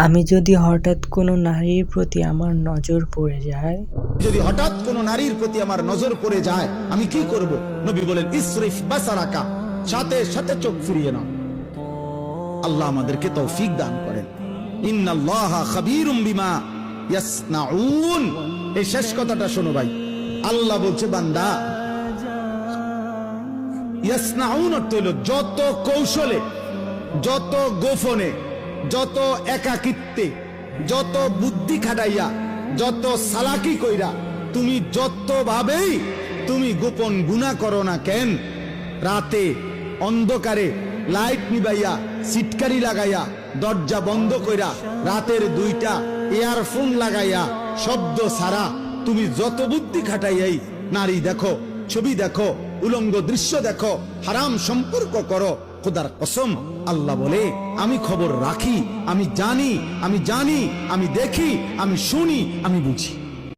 আমি যদি হঠাৎ কোনো নারীর প্রতি আমার নজর পড়ে যায়, যদি হঠাৎ কোন নারীর প্রতি আমার নজর পড়ে যায় আমি কি করব? নবী বলেন ইসরিফ বাসারাকা, সাথে সাথে চোখ ফিরিয়ে নাও। আল্লাহ আমাদেরকে তৌফিক দান করেন। ইন্নাল্লাহা খাবীরুম বিমা ইয়াসনাউন। এই শেষ কথাটা শোনো ভাই, আল্লাহ বলছে বান্দা, ইয়াসনাউন অর্থ হলো যত কৌশলে, যত গোপনে, যত একাকিত্বে, যত বুদ্ধি খাটাইয়া, যত সালাকি কইরা, তুমি যত ভাবেই তুমি গোপন গুনাহ করো না কেন, রাতে অন্ধকারে লাইট নিবাইয়া, সিটকারি লাগাইয়া, দরজা বন্ধ কইরা, রাতের 2টা ইয়ারফোন লাগাইয়া, শব্দ ছাড়া তুমি যত বুদ্ধি খাটাইয়াই নারী দেখো, ছবি দেখো, উলঙ্গ দৃশ্য দেখো, হারাম সম্পর্ক করো, খোদার কসম আল্লাহ বলে আমি খবর রাখি, আমি জানি, আমি দেখি, আমি শুনি, আমি বুঝি।